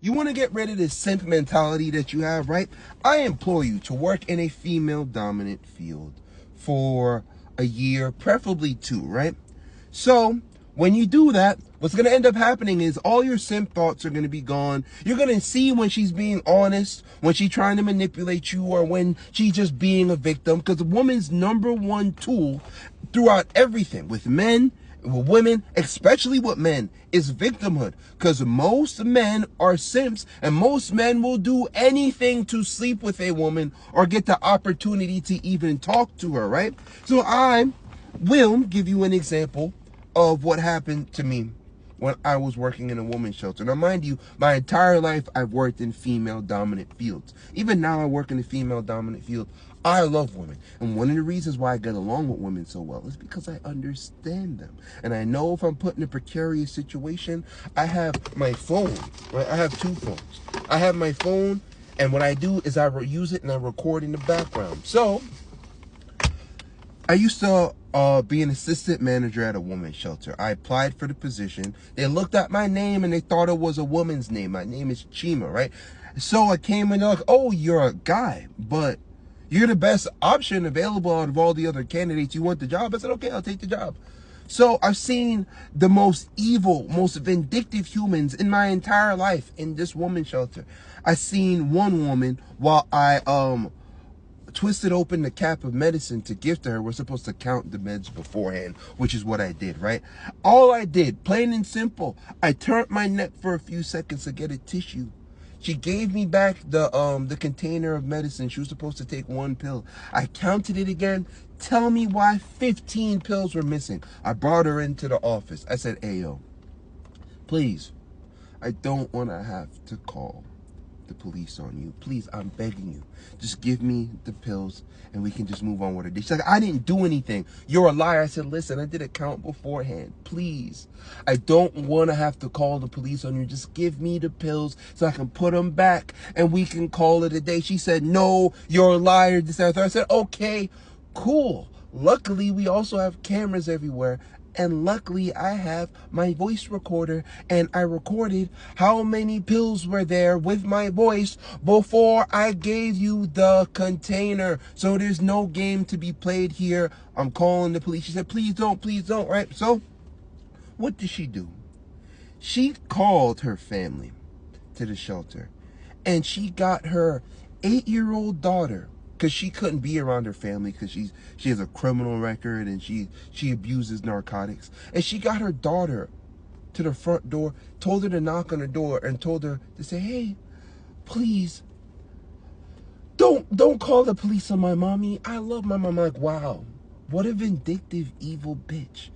You want to get rid of this simp mentality that you have, right? I implore you to work in a female-dominant field for a year, preferably 2, right? So when you do that, what's going to end up happening is all your simp thoughts are going to be gone. You're going to see when she's being honest, when she's trying to manipulate you, or when she's just being a victim. Because a woman's number one tool throughout everything, with men, with women, especially with men, is victimhood. Because most men are simps, and most men will do anything to sleep with a woman or get the opportunity to even talk to her, right? So I will give you an example of what happened to me when I was working in a women's shelter. Now, mind you, my entire life I've worked in female-dominant fields. Even now I work in a female-dominant field. I love women. And one of the reasons why I get along with women so well is because I understand them. And I know if I'm put in a precarious situation, I have my phone, right? I have 2 phones. I have my phone, and what I do is I use it and I record in the background. So I used to be an assistant manager at a women's shelter. I applied for the position. They looked at my name and they thought it was a woman's name. My name is Chima, right? So I came and they're like, oh, you're a guy, but you're the best option available out of all the other candidates. You want the job? I said, okay, I'll take the job. So I've seen the most evil, most vindictive humans in my entire life in this women's shelter. I've seen one woman while I twisted open the cap of medicine to give to her. We're supposed to count the meds beforehand, which is what I did, right? All I did, plain and simple, I turned my neck for a few seconds to get a tissue. She gave me back the container of medicine. She was supposed to take 1 pill. I counted it again. Tell me why 15 pills were missing. I brought her into the office. I said, hey, yo, please, I don't want to have to call the police on you. Please, I'm begging you. Just give me the pills and we can just move on with it. She's like, I didn't do anything. You're a liar. I said, listen, I did a count beforehand. Please. I don't want to have to call the police on you. Just give me the pills so I can put them back and we can call it a day. She said, no, you're a liar. This, that, that. I said, okay, cool. Luckily, we also have cameras everywhere. And luckily, I have my voice recorder, and I recorded how many pills were there with my voice before I gave you the container. So there's no game to be played here. I'm calling the police. She said, please don't, right? So what did she do? She called her family to the shelter, and she got her 8-year-old daughter, because she couldn't be around her family because she has a criminal record and she abuses narcotics. And she got her daughter to the front door, told her to knock on the door, and told her to say, hey, please, don't call the police on my mommy. I love my mom. I'm like, wow, what a vindictive, evil bitch.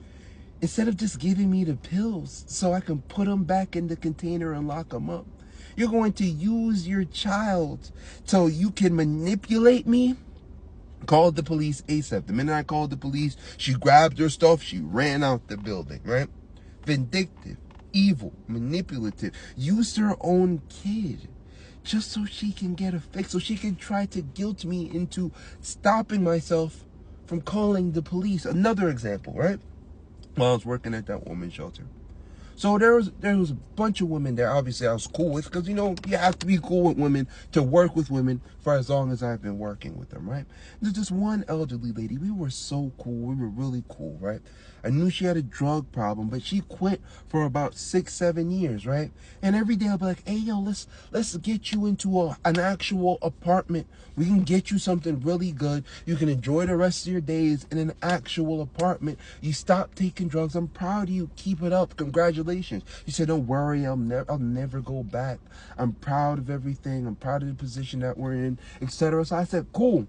Instead of just giving me the pills so I can put them back in the container and lock them up, you're going to use your child so you can manipulate me? Called the police ASAP. The minute I called the police, she grabbed her stuff, she ran out the building, right? Vindictive, evil, manipulative. Used her own kid just so she can get a fix, so she can try to guilt me into stopping myself from calling the police. Another example, right? While I was working at that women's shelter. So there was a bunch of women there. Obviously, I was cool with, because, you know, you have to be cool with women to work with women for as long as I've been working with them, right? There's just one elderly lady. We were so cool. We were really cool, right? I knew she had a drug problem, but she quit for about 6-7 years, right? And every day I'll be like, hey, yo, let's get you into an actual apartment. We can get you something really good. You can enjoy the rest of your days in an actual apartment. You stop taking drugs. I'm proud of you. Keep it up. Congratulations. She said, don't worry. I'll never go back. I'm proud of everything. I'm proud of the position that we're in, etc. So I said, cool.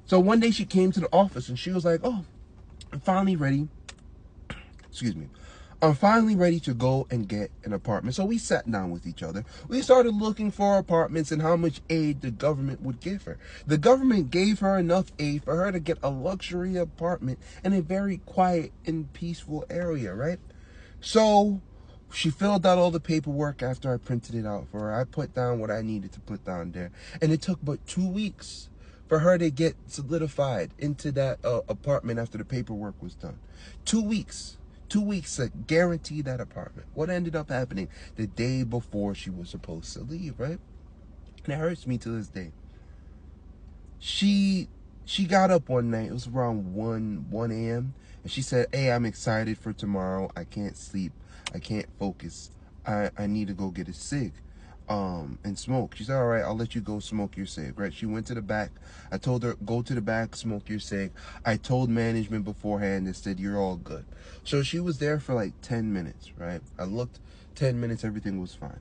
So one day she came to the office and she was like, oh, I'm finally ready. I'm finally ready to go and get an apartment. So we sat down with each other. We started looking for apartments and how much aid the government would give her. The government gave her enough aid for her to get a luxury apartment in a very quiet and peaceful area, right? So she filled out all the paperwork after I printed it out for her. I put down what I needed to put down there. And it took but 2 weeks for her to get solidified into that apartment after the paperwork was done. 2 weeks. 2 weeks to guarantee that apartment. What ended up happening the day before she was supposed to leave, right? And it hurts me to this day. She got up one night, it was around 1 a.m., and she said, hey, I'm excited for tomorrow. I can't sleep. I can't focus. I need to go get a cig and smoke. She said, all right, I'll let you go smoke your cig, right? She went to the back. I told her, go to the back, smoke your cig. I told management beforehand and said, you're all good. So she was there for like 10 minutes, right? I looked, 10 minutes, everything was fine.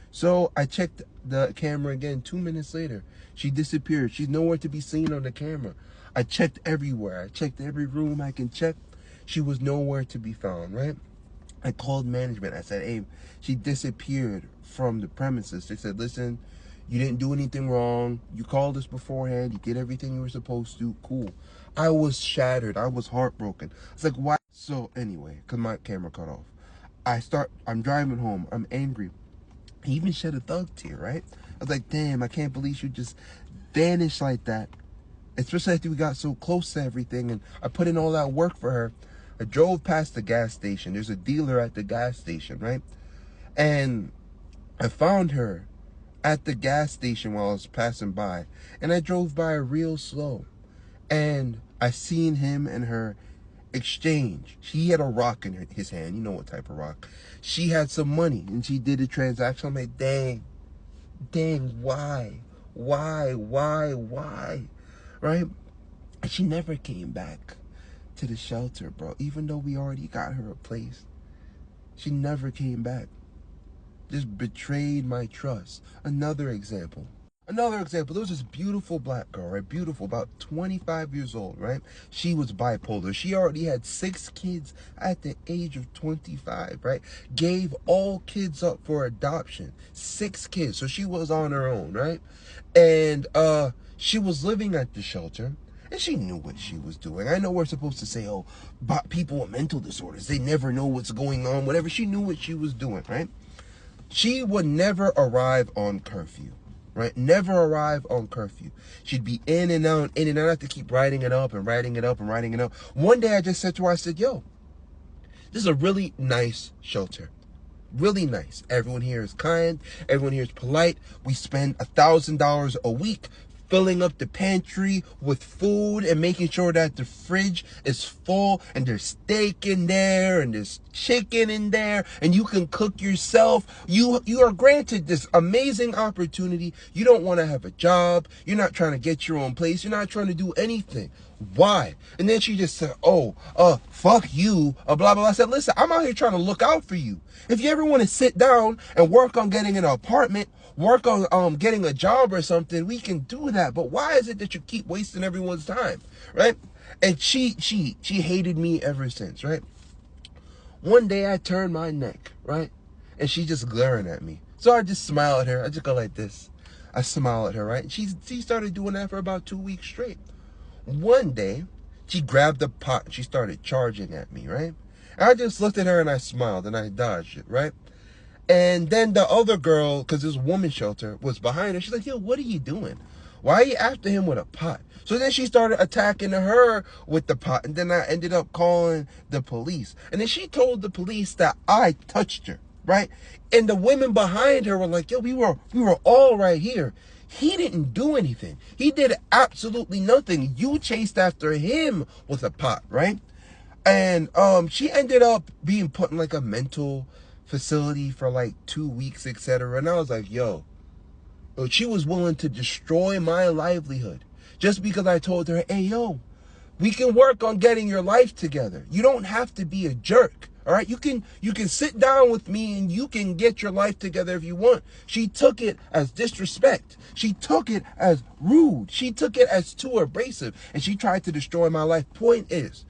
So I checked the camera again 2 minutes later. She disappeared. She's nowhere to be seen on the camera. I checked everywhere. I checked every room I can check. She was nowhere to be found, right? I called management. I said, hey, she disappeared from the premises. They said, listen, you didn't do anything wrong. You called us beforehand. You did everything you were supposed to. Cool. I was shattered. I was heartbroken. It's like, why? So anyway, because my camera cut off. I'm driving home. I'm angry. He even shed a thug tear, right? I was like, damn, I can't believe you just vanished like that. Especially after we got so close to everything and I put in all that work for her. I drove past the gas station. There's a dealer at the gas station, right? And I found her at the gas station while I was passing by. And I drove by her real slow. And I seen him and her exchange. He had a rock in his hand. You know what type of rock. She had some money and she did a transaction. I'm like, dang, why? Right? And she never came back to the shelter, bro. Even though we already got her a place. She never came back. Just betrayed my trust. Another example. There was this beautiful black girl, right? Beautiful, about 25 years old, right? She was bipolar. She already had 6 kids at the age of 25, right? Gave all kids up for adoption. 6 kids. So she was on her own, right? And she was living at the shelter. And she knew what she was doing. I know we're supposed to say, oh, but people with mental disorders, they never know what's going on, whatever. She knew what she was doing, right? She would never arrive on curfew, right? Never arrive on curfew. She'd be in and out. I have to keep writing it up. One day I just said to her, I said, yo, this is a really nice shelter. Really nice. Everyone here is kind. Everyone here is polite. We spend $1,000 a week filling up the pantry with food and making sure that the fridge is full and there's steak in there and there's chicken in there and you can cook yourself. You are granted this amazing opportunity. You don't want to have a job. You're not trying to get your own place. You're not trying to do anything. Why? And then she just said, fuck you, blah, blah, blah. I said, listen, I'm out here trying to look out for you. If you ever want to sit down and work on getting an apartment, work on getting a job or something, we can do that. But why is it that you keep wasting everyone's time, right? And she hated me ever since, right? One day I turned my neck, right? And she just glaring at me. So I just smile at her. I just go like this. I smile at her, right? She started doing that for about 2 weeks straight. One day, she grabbed a pot and she started charging at me, right? And I just looked at her and I smiled and I dodged it, right? And then the other girl, because this woman's shelter, was behind her. She's like, yo, what are you doing? Why are you after him with a pot? So then she started attacking her with the pot. And then I ended up calling the police. And then she told the police that I touched her, right? And the women behind her were like, yo, we were all right here. He didn't do anything. He did absolutely nothing. You chased after him with a pot, right? And she ended up being put in like a mental facility for like 2 weeks, etc. And I was like, yo, she was willing to destroy my livelihood just because I told her, hey, yo, we can work on getting your life together. You don't have to be a jerk. All right, you can sit down with me and you can get your life together if you want. She took it as disrespect. She took it as rude. She took it as too abrasive, and she tried to destroy my life. Point is,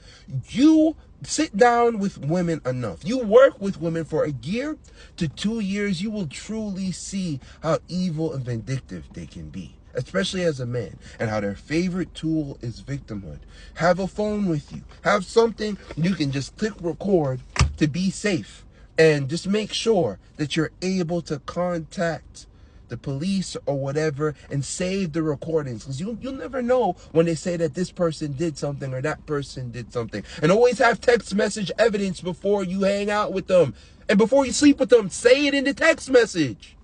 you sit down with women enough. You work with women for a year to 2 years, you will truly see how evil and vindictive they can be. Especially as a man, and how their favorite tool is victimhood. Have a phone with you. Have something you can just click record to be safe. And just make sure that you're able to contact the police or whatever and save the recordings, because you'll never know when they say that this person did something or that person did something. And always have text message evidence before you hang out with them. And before you sleep with them, say it in the text message.